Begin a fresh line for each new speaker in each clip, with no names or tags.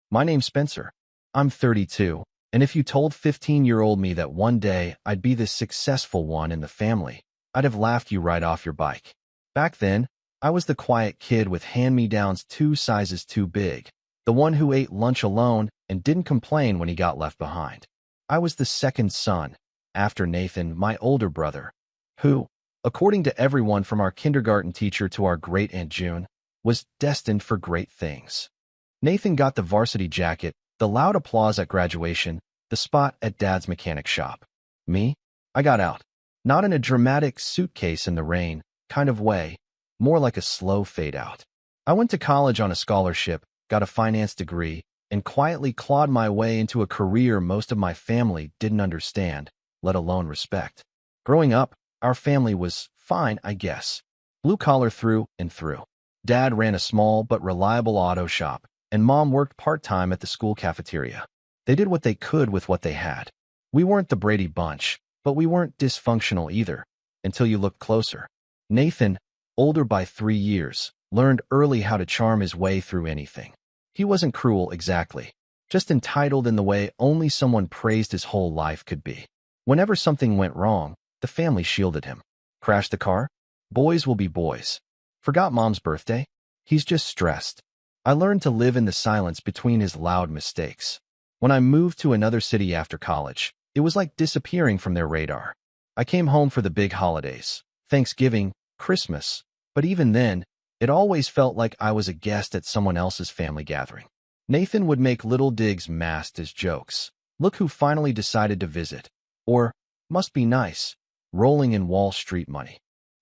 My name's Spencer. I'm 32, and if you told 15-year-old me that one day I'd be the successful one in the family, I'd have laughed you right off your bike. Back then, I was the quiet kid with hand-me-downs 2 sizes too big, the one who ate lunch alone and didn't complain when he got left behind. I was the second son, after Nathan, my older brother, who, according to everyone from our kindergarten teacher to our great-aunt June, was destined for great things. Nathan got the varsity jacket, the loud applause at graduation, the spot at Dad's mechanic shop. Me? I got out. Not in a dramatic suitcase in the rain kind of way, more like a slow fade-out. I went to college on a scholarship, got a finance degree, and quietly clawed my way into a career most of my family didn't understand, let alone respect. Growing up, our family was fine, I guess. Blue-collar through and through. Dad ran a small but reliable auto shop, and Mom worked part-time at the school cafeteria. They did what they could with what they had. We weren't the Brady Bunch, but we weren't dysfunctional either, until you looked closer. Nathan, older by 3 years, learned early how to charm his way through anything. He wasn't cruel exactly, just entitled in the way only someone praised his whole life could be. Whenever something went wrong, the family shielded him. Crashed the car? Boys will be boys. Forgot Mom's birthday? He's just stressed. I learned to live in the silence between his loud mistakes. When I moved to another city after college, it was like disappearing from their radar. I came home for the big holidays, Thanksgiving, Christmas, but even then, it always felt like I was a guest at someone else's family gathering. Nathan would make little digs masked as jokes. Look who finally decided to visit. Or, must be nice, rolling in Wall Street money.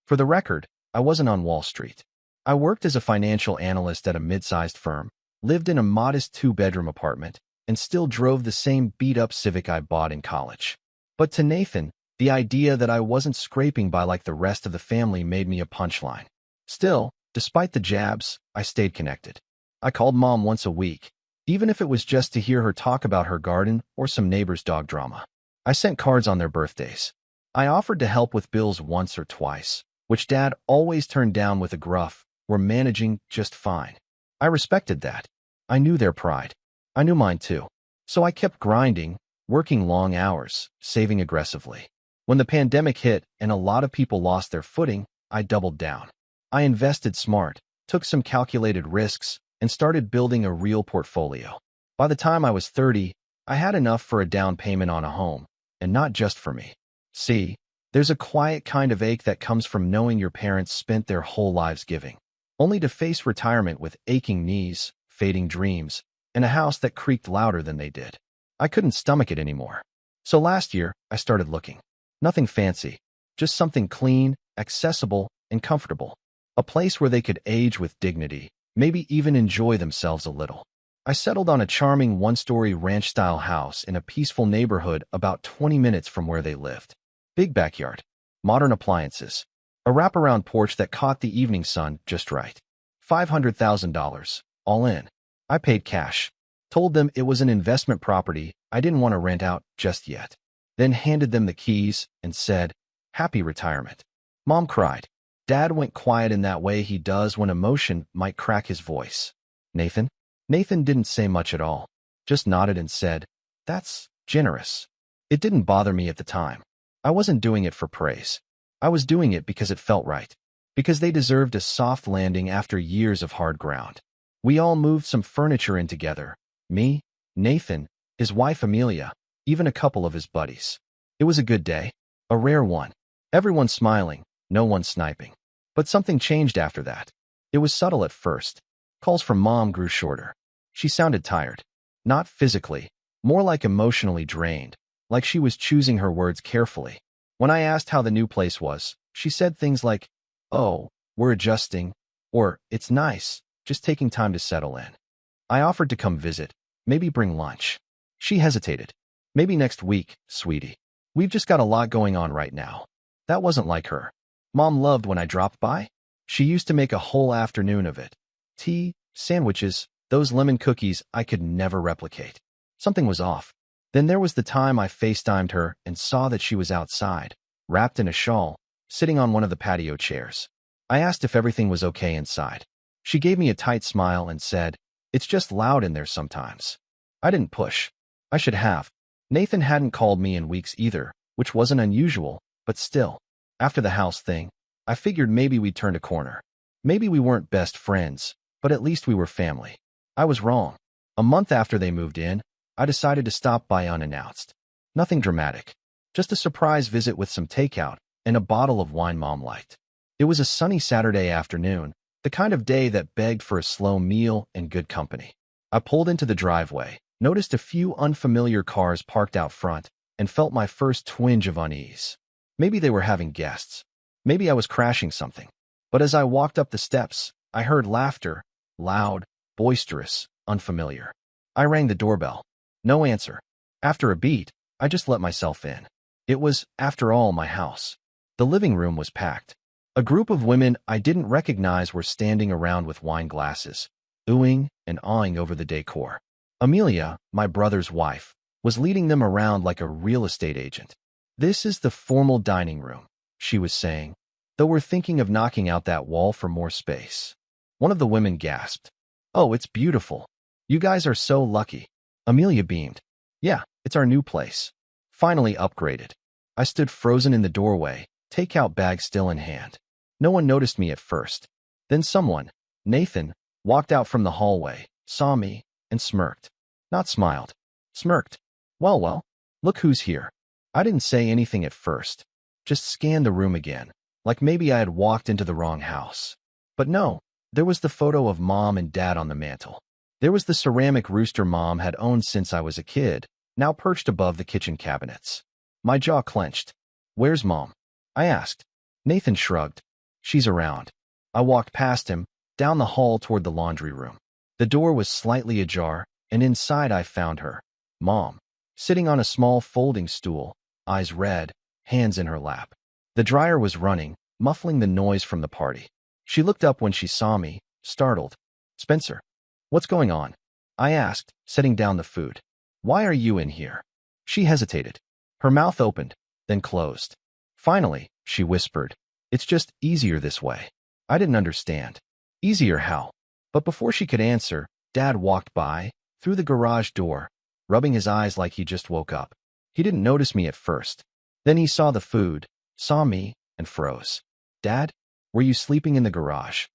For the record, I wasn't on Wall Street. I worked as a financial analyst at a mid-sized firm, lived in a modest 2-bedroom apartment, and still drove the same beat-up Civic I bought in college. But to Nathan, the idea that I wasn't scraping by like the rest of the family made me a punchline. Still, despite the jabs, I stayed connected. I called Mom once a week, even if it was just to hear her talk about her garden or some neighbor's dog drama. I sent cards on their birthdays. I offered to help with bills once or twice, which Dad always turned down with a gruff, "We're managing just fine." I respected that. I knew their pride. I knew mine too. So I kept grinding, working long hours, saving aggressively. When the pandemic hit and a lot of people lost their footing, I doubled down. I invested smart, took some calculated risks, and started building a real portfolio. By the time I was 30, I had enough for a down payment on a home, and not just for me. See, there's a quiet kind of ache that comes from knowing your parents spent their whole lives giving, only to face retirement with aching knees, fading dreams, and a house that creaked louder than they did. I couldn't stomach it anymore. So last year, I started looking. Nothing fancy, just something clean, accessible, and comfortable. A place where they could age with dignity, maybe even enjoy themselves a little. I settled on a charming 1-story ranch-style house in a peaceful neighborhood about 20 minutes from where they lived. Big backyard, modern appliances, a wraparound porch that caught the evening sun just right. $500,000, all in. I paid cash, told them it was an investment property I didn't want to rent out just yet, then handed them the keys and said, "Happy retirement." Mom cried. Dad went quiet in that way he does when emotion might crack his voice. Nathan? Nathan didn't say much at all, just nodded and said, "That's generous." It didn't bother me at the time. I wasn't doing it for praise. I was doing it because it felt right, because they deserved a soft landing after years of hard ground. We all moved some furniture in together. Me, Nathan, his wife Amelia, even a couple of his buddies. It was a good day, a rare one. Everyone smiling, no one sniping. But something changed after that. It was subtle at first. Calls from Mom grew shorter. She sounded tired. Not physically, more like emotionally drained, like she was choosing her words carefully. When I asked how the new place was, she said things like, "Oh, we're adjusting," or "It's nice, just taking time to settle in." I offered to come visit, maybe bring lunch. She hesitated. "Maybe next week, sweetie. We've just got a lot going on right now." That wasn't like her. Mom loved when I dropped by. She used to make a whole afternoon of it. Tea, sandwiches, those lemon cookies I could never replicate. Something was off. Then there was the time I FaceTimed her and saw that she was outside, wrapped in a shawl, sitting on one of the patio chairs. I asked if everything was okay inside. She gave me a tight smile and said, It's just loud in there sometimes. I didn't push. I should have. Nathan hadn't called me in weeks either, which wasn't unusual, but still. After the house thing, I figured maybe we'd turned a corner. Maybe we weren't best friends, but at least we were family. I was wrong. A month after they moved in, I decided to stop by unannounced. Nothing dramatic. Just a surprise visit with some takeout and a bottle of wine Mom liked. It was a sunny Saturday afternoon, the kind of day that begged for a slow meal and good company. I pulled into the driveway, noticed a few unfamiliar cars parked out front, and felt my first twinge of unease. Maybe they were having guests. Maybe I was crashing something. But as I walked up the steps, I heard laughter, loud, boisterous, unfamiliar. I rang the doorbell. No answer. After a beat, I just let myself in. It was, after all, my house. The living room was packed. A group of women I didn't recognize were standing around with wine glasses, oohing and awing over the decor. Amelia, my brother's wife, was leading them around like a real estate agent. "This is the formal dining room," she was saying, "though we're thinking of knocking out that wall for more space." One of the women gasped. "Oh, it's beautiful. You guys are so lucky." Amelia beamed. "Yeah, it's our new place. Finally upgraded." I stood frozen in the doorway, takeout bag still in hand. No one noticed me at first. Then someone, Nathan, walked out from the hallway, saw me, and smirked. Not smiled. Smirked. Well, look who's here." I didn't say anything at first. Just scanned the room again, like maybe I had walked into the wrong house. But no, there was the photo of Mom and Dad on the mantel. There was the ceramic rooster Mom had owned since I was a kid, now perched above the kitchen cabinets. My jaw clenched. "Where's Mom?" I asked. Nathan shrugged. "She's around." I walked past him, down the hall toward the laundry room. The door was slightly ajar, and inside I found her, Mom, sitting on a small folding stool, eyes red, hands in her lap. The dryer was running, muffling the noise from the party. She looked up when she saw me, startled. "Spencer, what's going on?" I asked, setting down the food. "Why are you in here?" She hesitated. Her mouth opened, then closed. Finally, she whispered, "It's just easier this way." I didn't understand. Easier how? But before she could answer, Dad walked by, through the garage door, rubbing his eyes like he just woke up. He didn't notice me at first. Then he saw the food, saw me, and froze. "Dad, were you sleeping in the garage?"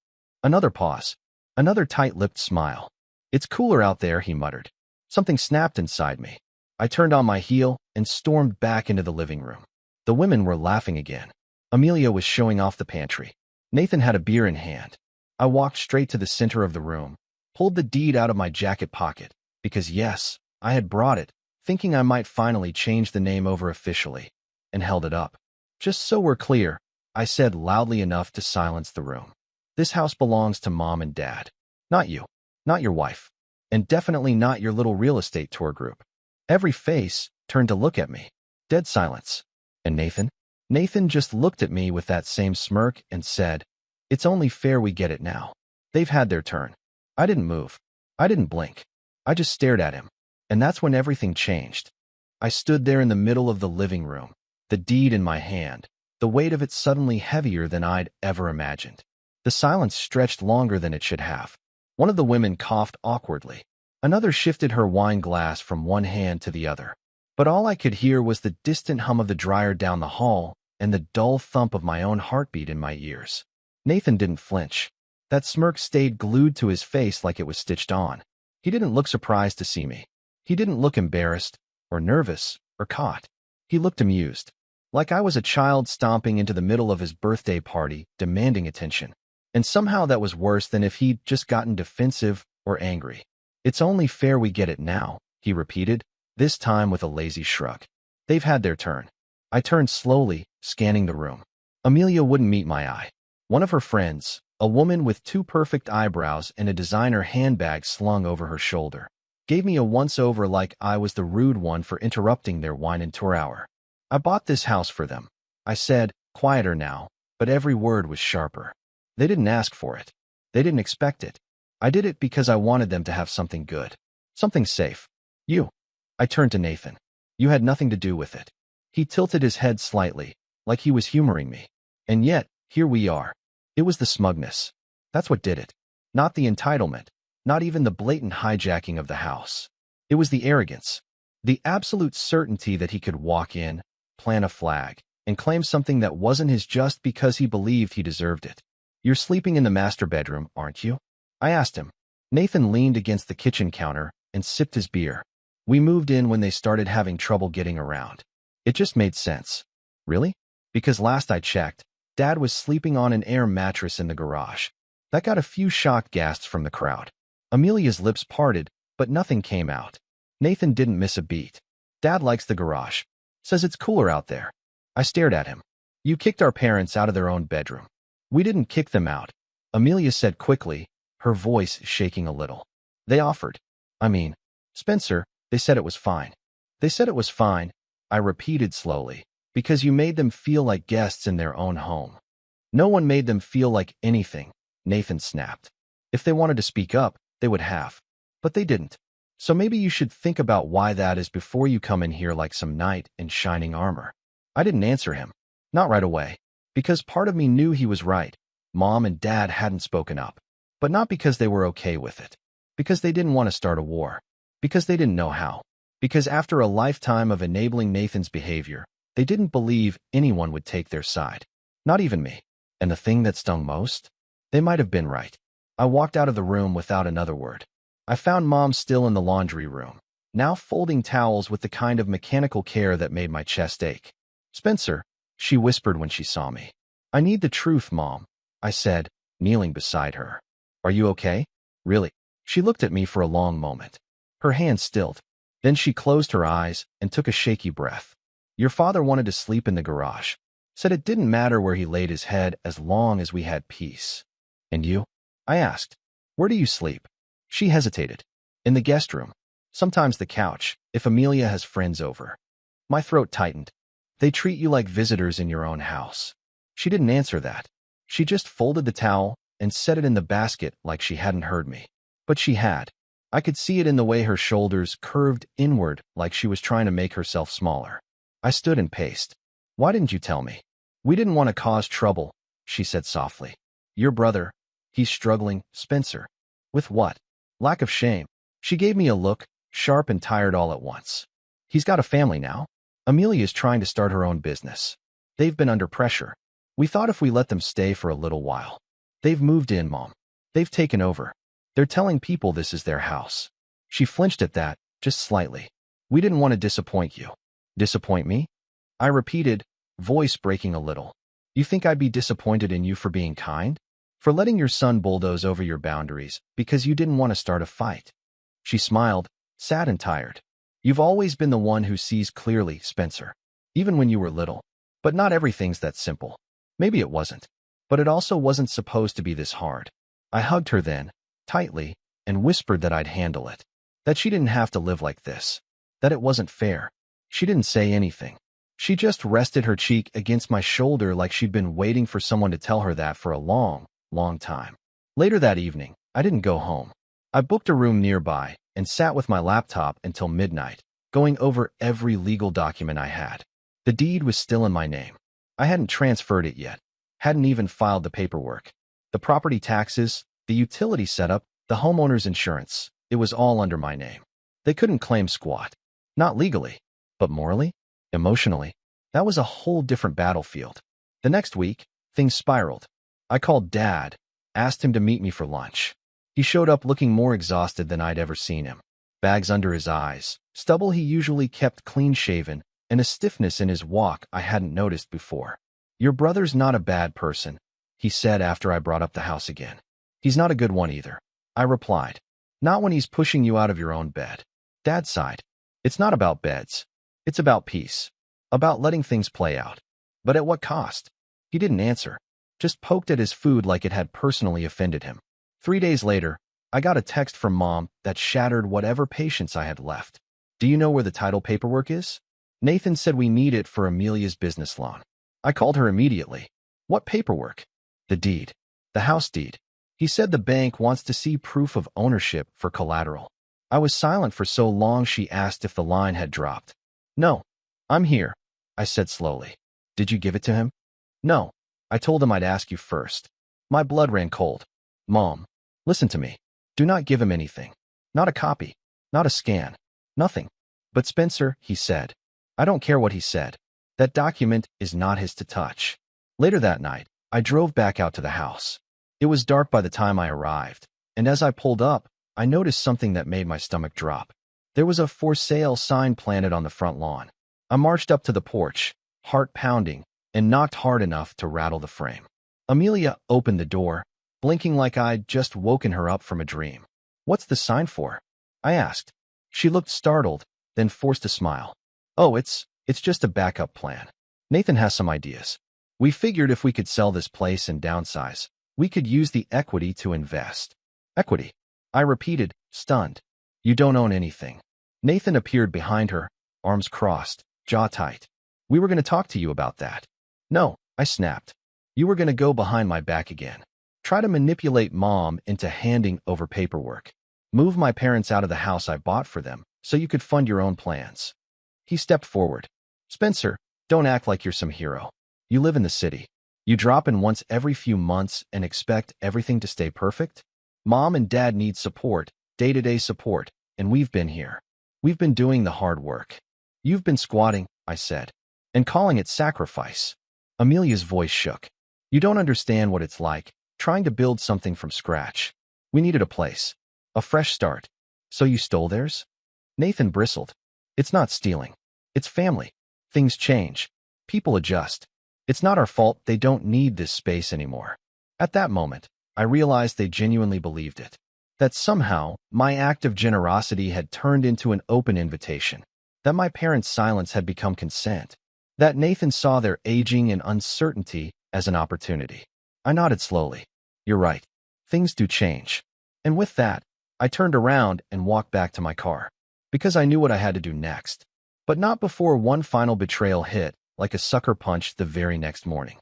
Another pause. Another tight-lipped smile. "It's cooler out there," he muttered. Something snapped inside me. I turned on my heel and stormed back into the living room. The women were laughing again. Amelia was showing off the pantry. Nathan had a beer in hand. I walked straight to the center of the room, pulled the deed out of my jacket pocket, because yes, I had brought it, thinking I might finally change the name over officially, and held it up. "Just so we're clear," I said loudly enough to silence the room. "This house belongs to Mom and Dad. Not you, not your wife, and definitely not your little real estate tour group." Every face turned to look at me. Dead silence. And Nathan? Nathan just looked at me with that same smirk and said, "It's only fair we get it now. They've had their turn." I didn't move. I didn't blink. I just stared at him. And that's when everything changed. I stood there in the middle of the living room, the deed in my hand, the weight of it suddenly heavier than I'd ever imagined. The silence stretched longer than it should have. One of the women coughed awkwardly. Another shifted her wine glass from one hand to the other. But all I could hear was the distant hum of the dryer down the hall and the dull thump of my own heartbeat in my ears. Nathan didn't flinch. That smirk stayed glued to his face like it was stitched on. He didn't look surprised to see me. He didn't look embarrassed, or nervous, or caught. He looked amused. Like I was a child stomping into the middle of his birthday party, demanding attention. And somehow that was worse than if he'd just gotten defensive or angry. "It's only fair we get it now," he repeated, this time with a lazy shrug. "They've had their turn." I turned slowly, scanning the room. Amelia wouldn't meet my eye. One of her friends, a woman with two perfect eyebrows and a designer handbag slung over her shoulder, gave me a once-over like I was the rude one for interrupting their wine and tour hour. "I bought this house for them," I said, quieter now, but every word was sharper. "They didn't ask for it. They didn't expect it. I did it because I wanted them to have something good. Something safe. You." I turned to Nathan. "You had nothing to do with it." He tilted his head slightly, like he was humoring me. And yet, here we are. It was the smugness. That's what did it. Not the entitlement. not even the blatant hijacking of the house. It was the arrogance, the absolute certainty that he could walk in, plant a flag, and claim something that wasn't his just because he believed he deserved it. "You're sleeping in the master bedroom, aren't you?" I asked him. Nathan leaned against the kitchen counter and sipped his beer. "We moved in when they started having trouble getting around. It just made sense." "Really?" "Because last I checked, Dad was sleeping on an air mattress in the garage." That got a few shocked gasps from the crowd. Amelia's lips parted, but nothing came out. Nathan didn't miss a beat. "Dad likes the garage. Says it's cooler out there." I stared at him. "You kicked our parents out of their own bedroom." "We didn't kick them out," Amelia said quickly, her voice shaking a little. "They offered. I mean, Spencer, they said it was fine." "They said it was fine," I repeated slowly, "because you made them feel like guests in their own home." "No one made them feel like anything," Nathan snapped. "If they wanted to speak up, they would have. But they didn't. So maybe you should think about why that is before you come in here like some knight in shining armor." I didn't answer him. Not right away. Because part of me knew he was right. Mom and Dad hadn't spoken up. But not because they were okay with it. Because they didn't want to start a war. Because they didn't know how. Because after a lifetime of enabling Nathan's behavior, they didn't believe anyone would take their side. Not even me. And the thing that stung most? They might have been right. I walked out of the room without another word. I found Mom still in the laundry room, now folding towels with the kind of mechanical care that made my chest ache. "Spencer," she whispered when she saw me. "I need the truth, Mom," I said, kneeling beside her. "Are you okay? Really?" She looked at me for a long moment. Her hand stilled. Then she closed her eyes and took a shaky breath. "Your father wanted to sleep in the garage. Said it didn't matter where he laid his head as long as we had peace." "And you?" I asked. "Where do you sleep?" She hesitated. "In the guest room. Sometimes the couch, if Amelia has friends over." My throat tightened. "They treat you like visitors in your own house." She didn't answer that. She just folded the towel and set it in the basket like she hadn't heard me. But she had. I could see it in the way her shoulders curved inward like she was trying to make herself smaller. I stood and paced. "Why didn't you tell me?" "We didn't want to cause trouble," she said softly. "Your brother, he's struggling." "Spencer." "With what?" "Lack of shame." She gave me a look, sharp and tired all at once. "He's got a family now. Amelia's trying to start her own business. They've been under pressure. We thought if we let them stay for a little while. They've moved in, Mom. They've taken over. They're telling people this is their house." She flinched at that, just slightly. "We didn't want to disappoint you." "Disappoint me?" I repeated, voice breaking a little. "You think I'd be disappointed in you for being kind? For letting your son bulldoze over your boundaries because you didn't want to start a fight?" She smiled, sad and tired. "You've always been the one who sees clearly, Spencer. Even when you were little. But not everything's that simple." Maybe it wasn't. But it also wasn't supposed to be this hard. I hugged her then, tightly, and whispered that I'd handle it. That she didn't have to live like this. That it wasn't fair. She didn't say anything. She just rested her cheek against my shoulder like she'd been waiting for someone to tell her that for a long, long time. Later that evening, I didn't go home. I booked a room nearby and sat with my laptop until midnight, going over every legal document I had. The deed was still in my name. I hadn't transferred it yet, hadn't even filed the paperwork. The property taxes, the utility setup, the homeowner's insurance, it was all under my name. They couldn't claim squat. Not legally, but morally, emotionally. That was a whole different battlefield. The next week, things spiraled. I called Dad, asked him to meet me for lunch. He showed up looking more exhausted than I'd ever seen him. Bags under his eyes, stubble he usually kept clean-shaven, and a stiffness in his walk I hadn't noticed before. "Your brother's not a bad person," he said after I brought up the house again. "He's not a good one either," I replied. "Not when he's pushing you out of your own bed." Dad sighed. "It's not about beds. It's about peace. About letting things play out. But at what cost?" He didn't answer, just poked at his food like it had personally offended him. 3 days later, I got a text from Mom that shattered whatever patience I had left. "Do you know where the title paperwork is? Nathan said we need it for Amelia's business loan." I called her immediately. "What paperwork?" "The deed. The house deed. He said the bank wants to see proof of ownership for collateral." I was silent for so long she asked if the line had dropped. "No. I'm here," I said slowly. "Did you give it to him?" "No. I told him I'd ask you first." My blood ran cold. "Mom, listen to me. Do not give him anything. Not a copy. Not a scan. Nothing. But Spencer, he said. I don't care what he said. That document is not his to touch. Later that night, I drove back out to the house. It was dark by the time I arrived, and as I pulled up, I noticed something that made my stomach drop. There was a for sale sign planted on the front lawn. I marched up to the porch, heart pounding, and knocked hard enough to rattle the frame. Amelia opened the door, blinking like I'd just woken her up from a dream. What's the sign for? I asked. She looked startled, then forced a smile. Oh, it's just a backup plan. Nathan has some ideas. We figured if we could sell this place and downsize, we could use the equity to invest. Equity? I repeated, stunned. You don't own anything. Nathan appeared behind her, arms crossed, jaw tight. We were going to talk to you about that. No, I snapped. You were going to go behind my back again. Try to manipulate Mom into handing over paperwork. Move my parents out of the house I bought for them so you could fund your own plans. He stepped forward. Spencer, don't act like you're some hero. You live in the city. You drop in once every few months and expect everything to stay perfect? Mom and Dad need support, day-to-day support, and we've been here. We've been doing the hard work. You've been squatting, I said, and calling it sacrifice. Amelia's voice shook. You don't understand what it's like, trying to build something from scratch. We needed a place. A fresh start. So you stole theirs? Nathan bristled. It's not stealing. It's family. Things change. People adjust. It's not our fault they don't need this space anymore. At that moment, I realized they genuinely believed it. That somehow, my act of generosity had turned into an open invitation. That my parents' silence had become consent. That Nathan saw their aging and uncertainty as an opportunity. I nodded slowly. You're right. Things do change. And with that, I turned around and walked back to my car. Because I knew what I had to do next. But not before one final betrayal hit, like a sucker punch the very next morning.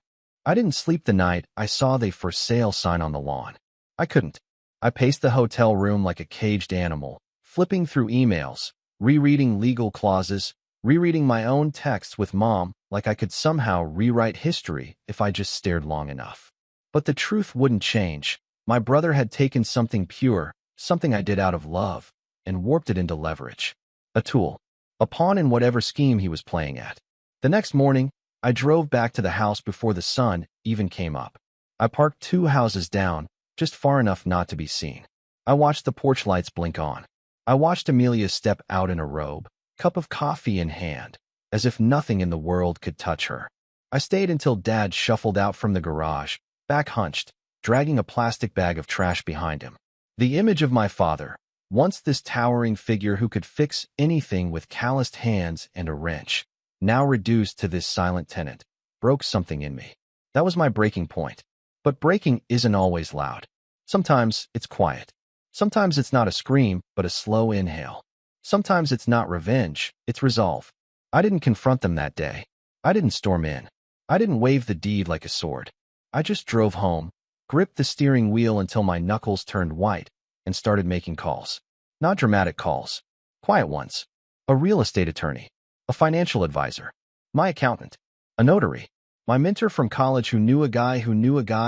I didn't sleep the night I saw the for sale sign on the lawn. I couldn't. I paced the hotel room like a caged animal, flipping through emails, rereading legal clauses, rereading my own texts with Mom like I could somehow rewrite history if I just stared long enough. But the truth wouldn't change. My brother had taken something pure, something I did out of love, and warped it into leverage. A tool. A pawn in whatever scheme he was playing at. The next morning, I drove back to the house before the sun even came up. I parked 2 houses down, just far enough not to be seen. I watched the porch lights blink on. I watched Amelia step out in a robe, cup of coffee in hand, as if nothing in the world could touch her. I stayed until Dad shuffled out from the garage, back hunched, dragging a plastic bag of trash behind him. The image of my father, once this towering figure who could fix anything with calloused hands and a wrench, now reduced to this silent tenant, broke something in me. That was my breaking point. But breaking isn't always loud. Sometimes it's quiet. Sometimes it's not a scream, but a slow inhale. Sometimes it's not revenge, it's resolve. I didn't confront them that day. I didn't storm in. I didn't wave the deed like a sword. I just drove home, gripped the steering wheel until my knuckles turned white, and started making calls. Not dramatic calls. Quiet ones. A real estate attorney. A financial advisor. My accountant. A notary. My mentor from college who knew a guy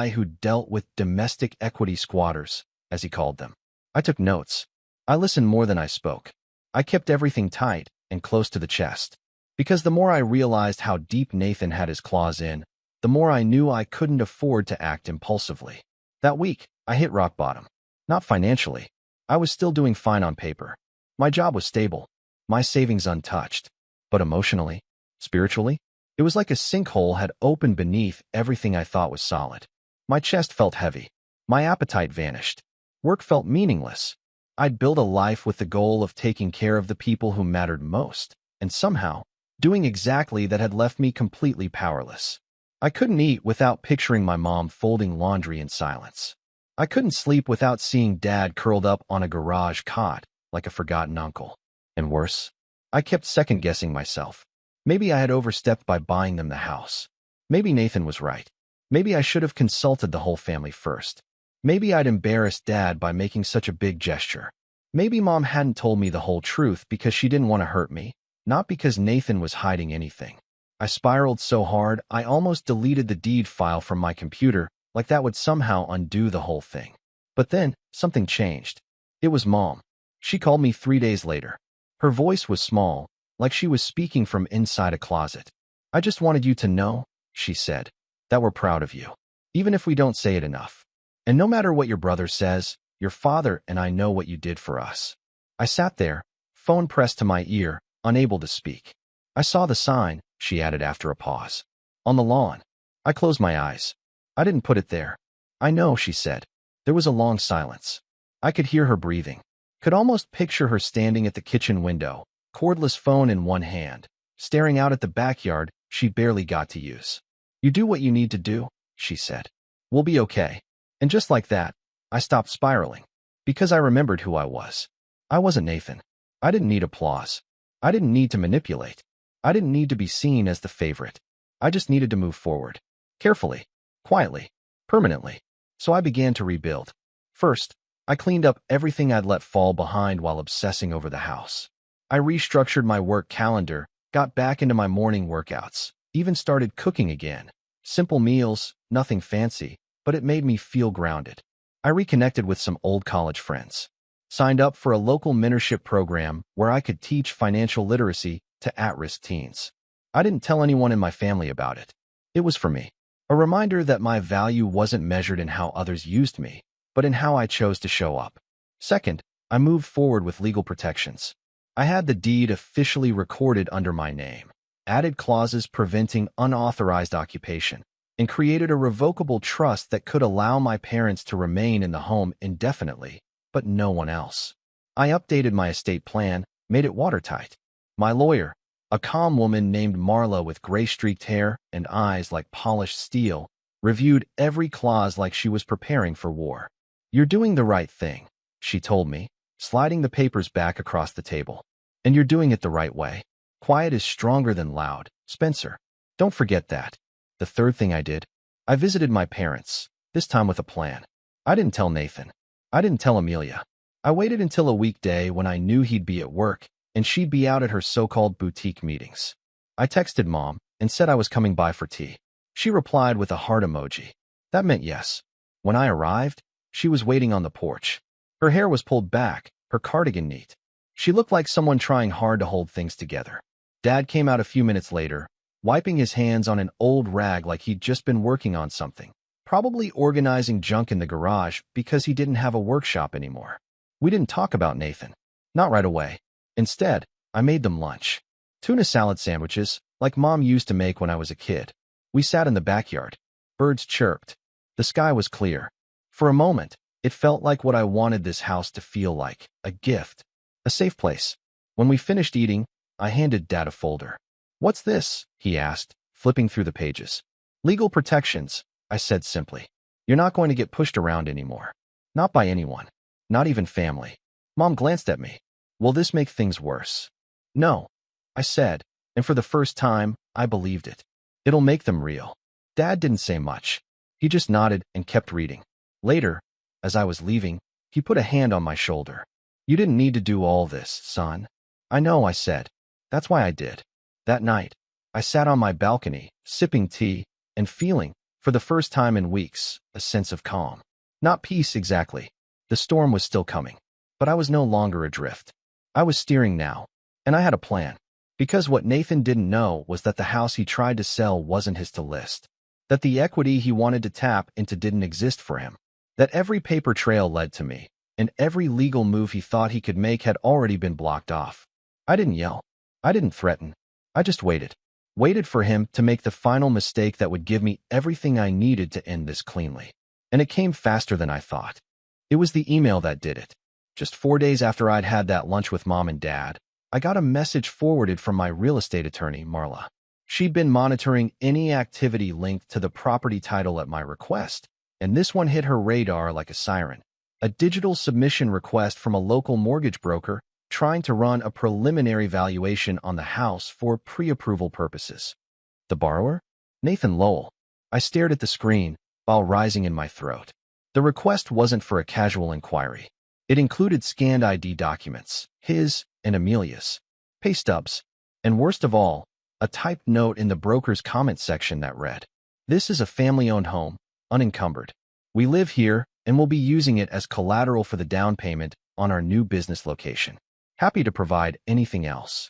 who dealt with domestic equity squatters, as he called them. I took notes. I listened more than I spoke. I kept everything tight and close to the chest. Because the more I realized how deep Nathan had his claws in, the more I knew I couldn't afford to act impulsively. That week, I hit rock bottom. Not financially. I was still doing fine on paper. My job was stable. My savings untouched. But emotionally, spiritually, it was like a sinkhole had opened beneath everything I thought was solid. My chest felt heavy. My appetite vanished. Work felt meaningless. I'd built a life with the goal of taking care of the people who mattered most, and somehow, doing exactly that had left me completely powerless. I couldn't eat without picturing my mom folding laundry in silence. I couldn't sleep without seeing Dad curled up on a garage cot like a forgotten uncle. And worse, I kept second-guessing myself. Maybe I had overstepped by buying them the house. Maybe Nathan was right. Maybe I should have consulted the whole family first. Maybe I'd embarrassed Dad by making such a big gesture. Maybe Mom hadn't told me the whole truth because she didn't want to hurt me, not because Nathan was hiding anything. I spiraled so hard I almost deleted the deed file from my computer, like that would somehow undo the whole thing. But then, something changed. It was Mom. She called me 3 days later. Her voice was small, like she was speaking from inside a closet. I just wanted you to know, she said, that we're proud of you, even if we don't say it enough. And no matter what your brother says, your father and I know what you did for us. I sat there, phone pressed to my ear, unable to speak. I saw the sign, she added after a pause. On the lawn. I closed my eyes. I didn't put it there. I know, she said. There was a long silence. I could hear her breathing. Could almost picture her standing at the kitchen window, cordless phone in one hand, staring out at the backyard she barely got to use. You do what you need to do, she said. We'll be okay. And just like that, I stopped spiraling. Because I remembered who I was. I wasn't Nathan. I didn't need applause. I didn't need to manipulate. I didn't need to be seen as the favorite. I just needed to move forward. Carefully, quietly, permanently. So I began to rebuild. First, I cleaned up everything I'd let fall behind while obsessing over the house. I restructured my work calendar, got back into my morning workouts, even started cooking again. Simple meals, nothing fancy, but it made me feel grounded. I reconnected with some old college friends. Signed up for a local mentorship program where I could teach financial literacy to at-risk teens. I didn't tell anyone in my family about it. It was for me. A reminder that my value wasn't measured in how others used me, but in how I chose to show up. Second, I moved forward with legal protections. I had the deed officially recorded under my name, added clauses preventing unauthorized occupation, and created a revocable trust that could allow my parents to remain in the home indefinitely, but no one else. I updated my estate plan, made it watertight. My lawyer, a calm woman named Marla with gray-streaked hair and eyes like polished steel, reviewed every clause like she was preparing for war. You're doing the right thing, she told me, sliding the papers back across the table. And you're doing it the right way. Quiet is stronger than loud, Spencer. Don't forget that. The third thing I did, I visited my parents, this time with a plan. I didn't tell Nathan. I didn't tell Amelia. I waited until a weekday when I knew he'd be at work and she'd be out at her so-called boutique meetings. I texted Mom and said I was coming by for tea. She replied with a heart emoji. That meant yes. When I arrived, she was waiting on the porch. Her hair was pulled back, her cardigan neat. She looked like someone trying hard to hold things together. Dad came out a few minutes later, wiping his hands on an old rag like he'd just been working on something, probably organizing junk in the garage because he didn't have a workshop anymore. We didn't talk about Nathan. Not right away. Instead, I made them lunch. Tuna salad sandwiches, like Mom used to make when I was a kid. We sat in the backyard. Birds chirped. The sky was clear. For a moment, it felt like what I wanted this house to feel like, a gift. A safe place. When we finished eating, I handed Dad a folder. What's this? He asked, flipping through the pages. Legal protections, I said simply. You're not going to get pushed around anymore. Not by anyone. Not even family. Mom glanced at me. Will this make things worse? No, I said, and for the first time, I believed it. It'll make them real. Dad didn't say much. He just nodded and kept reading. Later, as I was leaving, he put a hand on my shoulder. You didn't need to do all this, son. I know, I said. That's why I did. That night, I sat on my balcony, sipping tea, and feeling, for the first time in weeks, a sense of calm. Not peace exactly. The storm was still coming. But I was no longer adrift. I was steering now, and I had a plan. Because what Nathan didn't know was that the house he tried to sell wasn't his to list. That the equity he wanted to tap into didn't exist for him. That every paper trail led to me, and every legal move he thought he could make had already been blocked off. I didn't yell. I didn't threaten. I just waited. Waited for him to make the final mistake that would give me everything I needed to end this cleanly. And it came faster than I thought. It was the email that did it. Just 4 days after I'd had that lunch with Mom and Dad, I got a message forwarded from my real estate attorney, Marla. She'd been monitoring any activity linked to the property title at my request, and this one hit her radar like a siren. A digital submission request from a local mortgage broker trying to run a preliminary valuation on the house for pre-approval purposes. The borrower? Nathan Lowell. I stared at the screen, while rising in my throat. The request wasn't for a casual inquiry. It included scanned ID documents, his and Amelia's, pay stubs, and worst of all, a typed note in the broker's comment section that read, "This is a family-owned home, unencumbered. We live here and will be using it as collateral for the down payment on our new business location. Happy to provide anything else.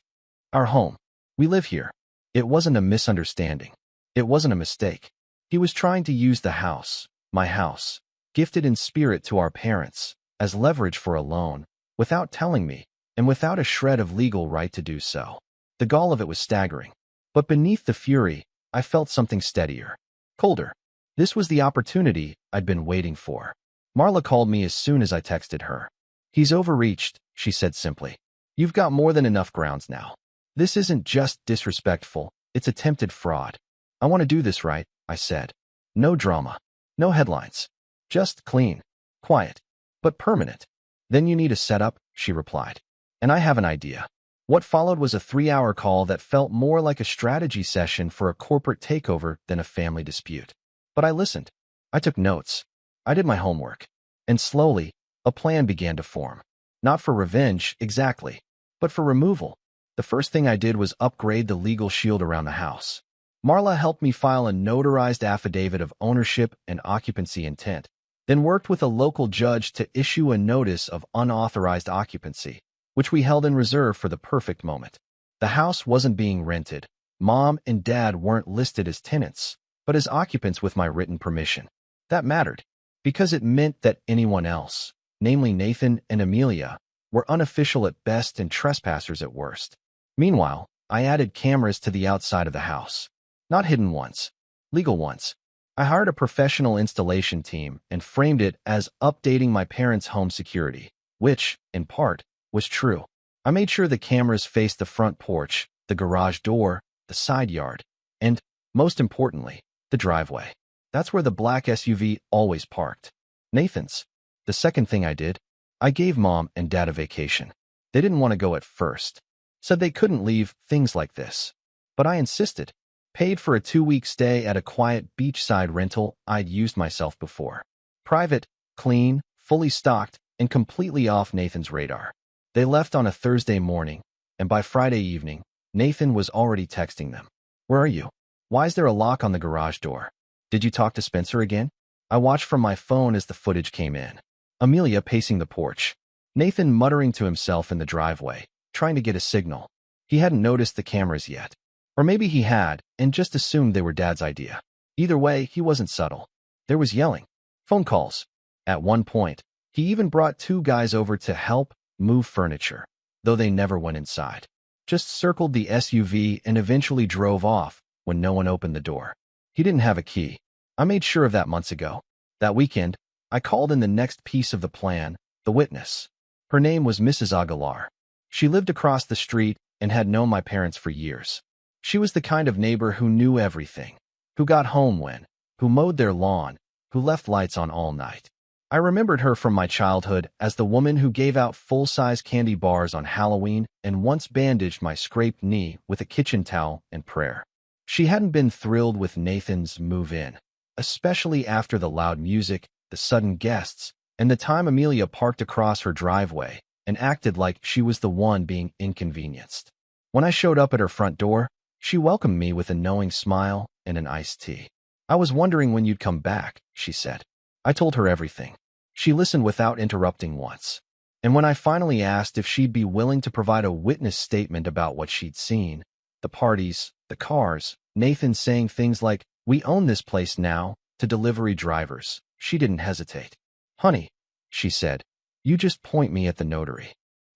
Our home. We live here. It wasn't a misunderstanding. It wasn't a mistake. He was trying to use the house, my house, gifted in spirit to our parents, as leverage for a loan, without telling me, and without a shred of legal right to do so. The gall of it was staggering. But beneath the fury, I felt something steadier, colder. This was the opportunity I'd been waiting for. Marla called me as soon as I texted her. He's overreached, she said simply. You've got more than enough grounds now. This isn't just disrespectful, it's attempted fraud. I want to do this right, I said. No drama. No headlines. Just clean. Quiet. But permanent. Then you need a setup, she replied. And I have an idea. What followed was a 3-hour call that felt more like a strategy session for a corporate takeover than a family dispute. But I listened. I took notes. I did my homework. And slowly, a plan began to form. Not for revenge, exactly, but for removal. The first thing I did was upgrade the legal shield around the house. Marla helped me file a notarized affidavit of ownership and occupancy intent, then worked with a local judge to issue a notice of unauthorized occupancy, which we held in reserve for the perfect moment. The house wasn't being rented. Mom and Dad weren't listed as tenants, but as occupants with my written permission. That mattered, because it meant that anyone else, namely Nathan and Amelia, were unofficial at best and trespassers at worst. Meanwhile, I added cameras to the outside of the house. Not hidden ones, legal ones. I hired a professional installation team and framed it as updating my parents' home security, which, in part, was true. I made sure the cameras faced the front porch, the garage door, the side yard, and, most importantly, the driveway. That's where the black SUV always parked. Nathan's. The second thing I did, I gave Mom and Dad a vacation. They didn't want to go at first. Said they couldn't leave things like this. But I insisted. Paid for a 2-week stay at a quiet beachside rental I'd used myself before. Private, clean, fully stocked, and completely off Nathan's radar. They left on a Thursday morning, and by Friday evening, Nathan was already texting them. Where are you? Why is there a lock on the garage door? Did you talk to Spencer again? I watched from my phone as the footage came in. Amelia pacing the porch. Nathan muttering to himself in the driveway, trying to get a signal. He hadn't noticed the cameras yet. Or maybe he had, and just assumed they were Dad's idea. Either way, he wasn't subtle. There was yelling. Phone calls. At one point, he even brought 2 guys over to help move furniture, though they never went inside. Just circled the SUV and eventually drove off when no one opened the door. He didn't have a key. I made sure of that months ago. That weekend, I called in the next piece of the plan, the witness. Her name was Mrs. Aguilar. She lived across the street and had known my parents for years. She was the kind of neighbor who knew everything, who got home when, who mowed their lawn, who left lights on all night. I remembered her from my childhood as the woman who gave out full-size candy bars on Halloween and once bandaged my scraped knee with a kitchen towel and prayer. She hadn't been thrilled with Nathan's move-in, especially after the loud music, the sudden guests, and the time Amelia parked across her driveway and acted like she was the one being inconvenienced. When I showed up at her front door, she welcomed me with a knowing smile and an iced tea. I was wondering when you'd come back, she said. I told her everything. She listened without interrupting once. And when I finally asked if she'd be willing to provide a witness statement about what she'd seen, the parties, the cars, Nathan saying things like, "We own this place now," to delivery drivers, she didn't hesitate. Honey, she said, you just point me at the notary.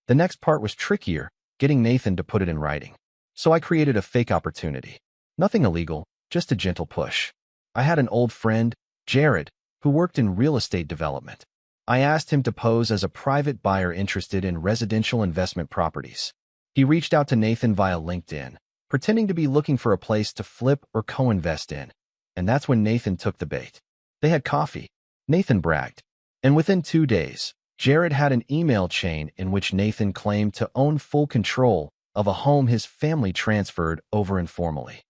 The next part was trickier, getting Nathan to put it in writing. So I created a fake opportunity. Nothing illegal, just a gentle push. I had an old friend, Jared, who worked in real estate development. I asked him to pose as a private buyer interested in residential investment properties. He reached out to Nathan via LinkedIn, pretending to be looking for a place to flip or co-invest in. And that's when Nathan took the bait. They had coffee. Nathan bragged. And within 2 days, Jared had an email chain in which Nathan claimed to own full control of a home his family transferred over informally.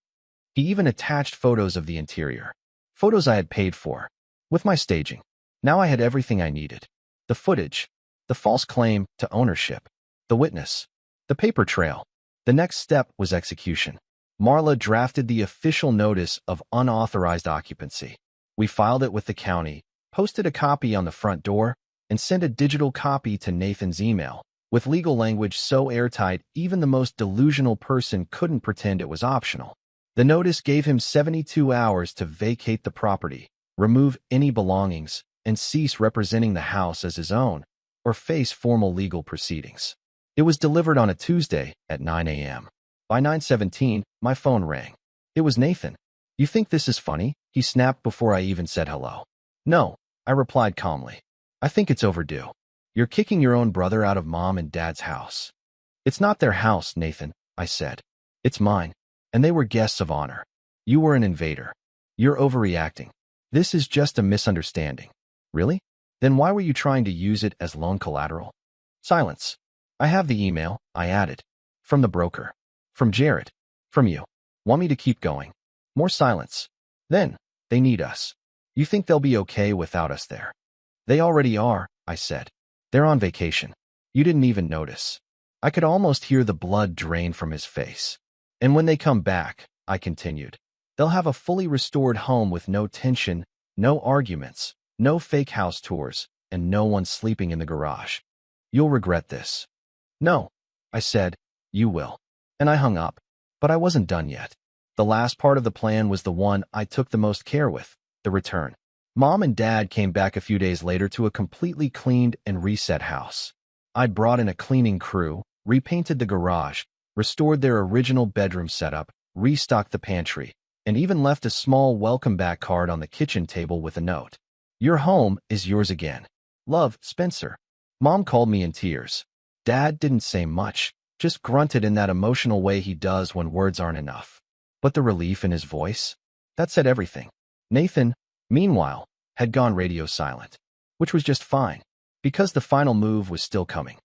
He even attached photos of the interior. Photos I had paid for. With my staging. Now I had everything I needed. The footage. The false claim to ownership. The witness. The paper trail. The next step was execution. Marla drafted the official notice of unauthorized occupancy. We filed it with the county, posted a copy on the front door, and sent a digital copy to Nathan's email, with legal language so airtight even the most delusional person couldn't pretend it was optional. The notice gave him 72 hours to vacate the property, remove any belongings, and cease representing the house as his own, or face formal legal proceedings. It was delivered on a Tuesday at 9 a.m. By 9:17, my phone rang. It was Nathan. "You think this is funny?" he snapped before I even said hello. "No," I replied calmly. "I think it's overdue. You're kicking your own brother out of mom and dad's house." "It's not their house, Nathan," I said. "It's mine, and they were guests of honor. You were an invader. You're overreacting. This is just a misunderstanding." "Really? Then why were you trying to use it as loan collateral?" Silence. "I have the email," I added. "From the broker. From Jared. From you. Want me to keep going?" More silence. "Then, they need us. You think they'll be okay without us there?" "They already are," I said. "They're on vacation. You didn't even notice." I could almost hear the blood drain from his face. "And when they come back," I continued, "they'll have a fully restored home with no tension, no arguments, no fake house tours, and no one sleeping in the garage. You'll regret this." "No," I said, "you will." And I hung up. But I wasn't done yet. The last part of the plan was the one I took the most care with, the return. Mom and Dad came back a few days later to a completely cleaned and reset house. I'd brought in a cleaning crew, repainted the garage, restored their original bedroom setup, restocked the pantry, and even left a small welcome back card on the kitchen table with a note. "Your home is yours again. Love, Spencer." Mom called me in tears. Dad didn't say much, just grunted in that emotional way he does when words aren't enough. But the relief in his voice, that said everything. Nathan, meanwhile, had gone radio silent, which was just fine, because the final move was still coming.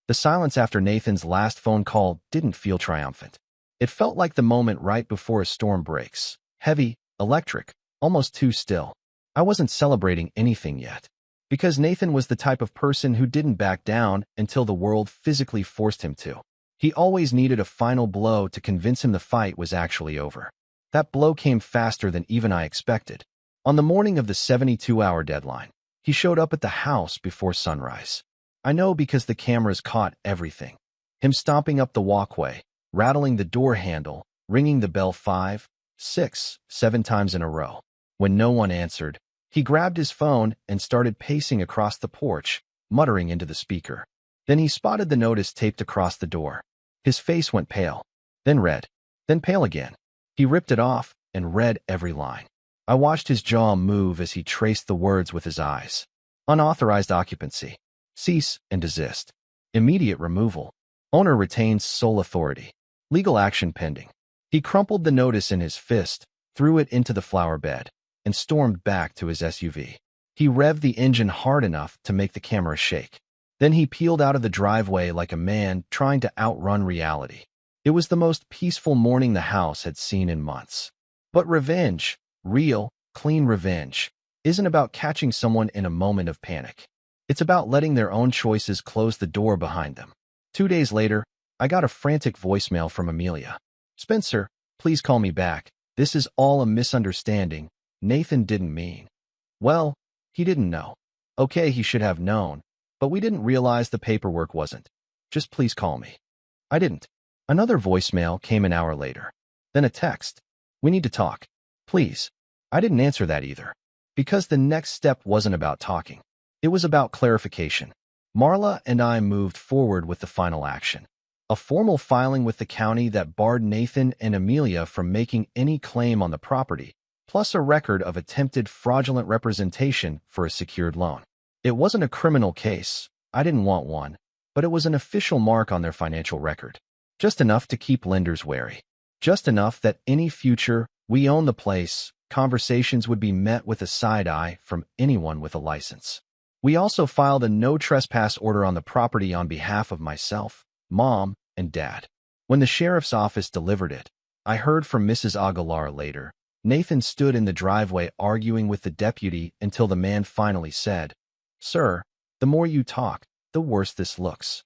The silence after Nathan's last phone call didn't feel triumphant. It felt like the moment right before a storm breaks. Heavy, electric, almost too still. I wasn't celebrating anything yet, because Nathan was the type of person who didn't back down until the world physically forced him to. He always needed a final blow to convince him the fight was actually over. That blow came faster than even I expected. On the morning of the 72-hour deadline, he showed up at the house before sunrise. I know because the cameras caught everything. Him stomping up the walkway, rattling the door handle, ringing the bell 5, 6, 7 times in a row. When no one answered, he grabbed his phone and started pacing across the porch, muttering into the speaker. Then he spotted the notice taped across the door. His face went pale, then red, then pale again. He ripped it off and read every line. I watched his jaw move as he traced the words with his eyes. Unauthorized occupancy. Cease and desist. Immediate removal. Owner retains sole authority. Legal action pending. He crumpled the notice in his fist, threw it into the flower bed, and stormed back to his SUV. He revved the engine hard enough to make the camera shake. Then he peeled out of the driveway like a man trying to outrun reality. It was the most peaceful morning the house had seen in months. But revenge, real, clean revenge, isn't about catching someone in a moment of panic. It's about letting their own choices close the door behind them. 2 days later, I got a frantic voicemail from Amelia. "Spencer, please call me back. This is all a misunderstanding. Nathan didn't mean." Well, he didn't know. Okay, he should have known. But we didn't realize the paperwork wasn't. Just please call me. I didn't. Another voicemail came an hour later. Then a text. "We need to talk. Please." I didn't answer that either. Because the next step wasn't about talking. It was about clarification. Marla and I moved forward with the final action. A formal filing with the county that barred Nathan and Amelia from making any claim on the property, plus a record of attempted fraudulent representation for a secured loan. It wasn't a criminal case. I didn't want one, but it was an official mark on their financial record. Just enough to keep lenders wary. Just enough that any future "we own the place" conversations would be met with a side eye from anyone with a license. We also filed a no trespass order on the property on behalf of myself, Mom, and Dad. When the sheriff's office delivered it, I heard from Mrs. Aguilar later. Nathan stood in the driveway arguing with the deputy until the man finally said, "Sir, the more you talk, the worse this looks."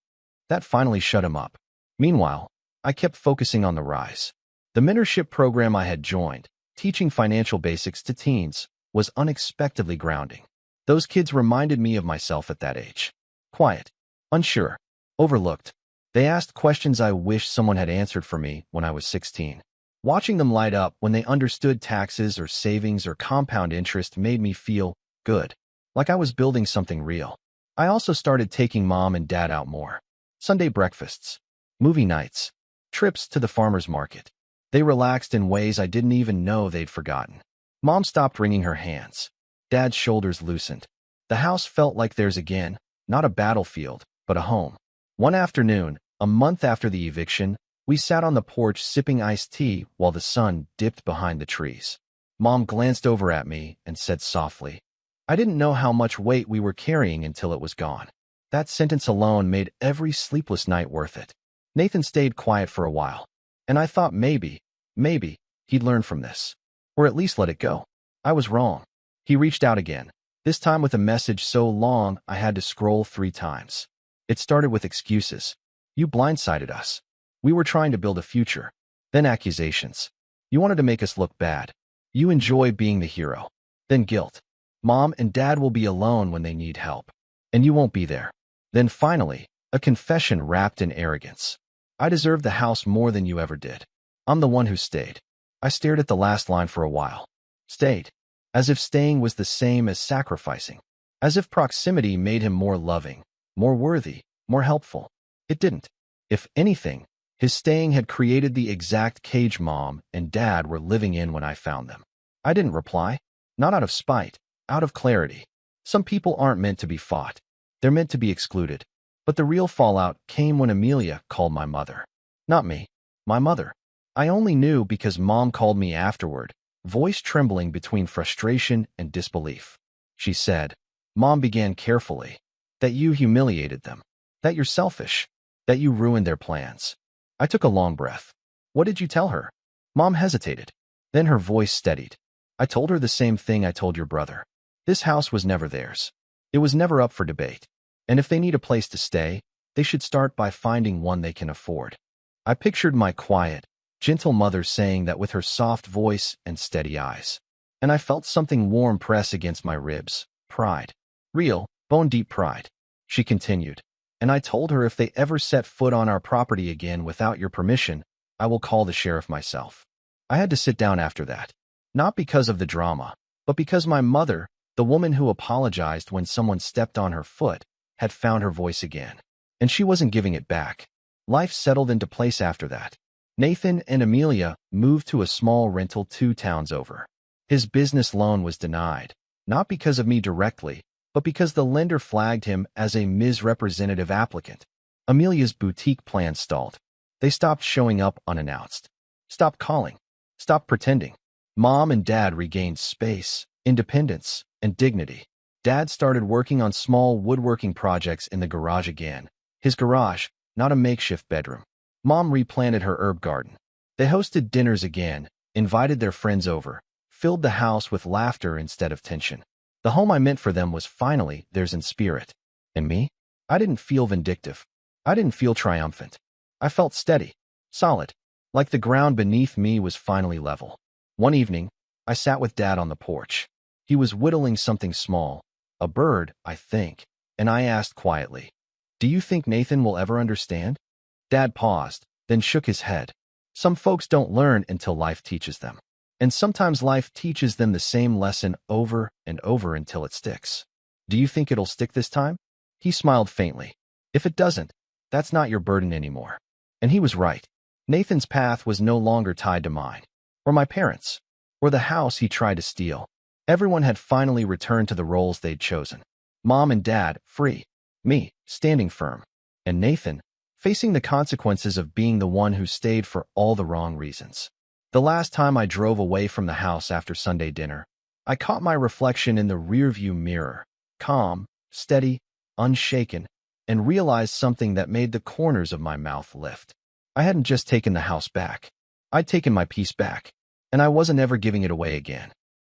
That finally shut him up. Meanwhile, I kept focusing on the rise. The mentorship program I had joined, teaching financial basics to teens, was unexpectedly grounding. Those kids reminded me of myself at that age. Quiet, unsure, overlooked. They asked questions I wish someone had answered for me when I was 16. Watching them light up when they understood taxes or savings or compound interest made me feel good, like I was building something real. I also started taking mom and dad out more. Sunday breakfasts, movie nights, trips to the farmer's market. They relaxed in ways I didn't even know they'd forgotten. Mom stopped wringing her hands. Dad's shoulders loosened. The house felt like theirs again, not a battlefield, but a home. One afternoon, a month after the eviction, we sat on the porch sipping iced tea while the sun dipped behind the trees. Mom glanced over at me and said softly, "I didn't know how much weight we were carrying until it was gone." That sentence alone made every sleepless night worth it. Nathan stayed quiet for a while, and I thought maybe, he'd learn from this. Or at least let it go. I was wrong. He reached out again, this time with a message so long I had to scroll 3 times. It started with excuses. "You blindsided us. We were trying to build a future." Then accusations. "You wanted to make us look bad. You enjoy being the hero." Then guilt. "Mom and dad will be alone when they need help. And you won't be there." Then finally, a confession wrapped in arrogance. "I deserve the house more than you ever did. I'm the one who stayed." I stared at the last line for a while. Stayed. As if staying was the same as sacrificing. As if proximity made him more loving, more worthy, more helpful. It didn't. If anything, his staying had created the exact cage mom and dad were living in when I found them. I didn't reply. Not out of spite, out of clarity. Some people aren't meant to be fought. They're meant to be excluded. But the real fallout came when Amelia called my mother. Not me. My mother. I only knew because Mom called me afterward, voice trembling between frustration and disbelief. She said, "Mom began carefully, that you humiliated them, that you're selfish, that you ruined their plans." I took a long breath. "What did you tell her?" Mom hesitated. Then her voice steadied. "I told her the same thing I told your brother. This house was never theirs. It was never up for debate. And if they need a place to stay, they should start by finding one they can afford." I pictured my quiet, gentle mother saying that with her soft voice and steady eyes. And I felt something warm press against my ribs. Pride. Real, bone-deep pride. She continued. "And I told her if they ever set foot on our property again without your permission, I will call the sheriff myself." I had to sit down after that. Not because of the drama, but because my mother, the woman who apologized when someone stepped on her foot, had found her voice again. And she wasn't giving it back. Life settled into place after that. Nathan and Amelia moved to a small rental 2 towns over. His business loan was denied, not because of me directly, but because the lender flagged him as a misrepresentative applicant. Amelia's boutique plan stalled. They stopped showing up unannounced. Stopped calling. Stopped pretending. Mom and dad regained space, independence, and dignity. Dad started working on small woodworking projects in the garage again. His garage, not a makeshift bedroom. Mom replanted her herb garden. They hosted dinners again, invited their friends over, filled the house with laughter instead of tension. The home I meant for them was finally theirs in spirit. And me? I didn't feel vindictive. I didn't feel triumphant. I felt steady, solid, like the ground beneath me was finally level. One evening, I sat with Dad on the porch. He was whittling something small, a bird, I think, and I asked quietly, "Do you think Nathan will ever understand?" Dad paused, then shook his head. "Some folks don't learn until life teaches them. And sometimes life teaches them the same lesson over and over until it sticks." "Do you think it'll stick this time?" He smiled faintly. "If it doesn't, that's not your burden anymore." And he was right. Nathan's path was no longer tied to mine, or my parents', or the house he tried to steal. Everyone had finally returned to the roles they'd chosen. Mom and Dad, free. Me, standing firm. And Nathan, facing the consequences of being the one who stayed for all the wrong reasons. The last time I drove away from the house after Sunday dinner, I caught my reflection in the rearview mirror, calm, steady, unshaken, and realized something that made the corners of my mouth lift. I hadn't just taken the house back. I'd taken my peace back, and I wasn't ever giving it away again.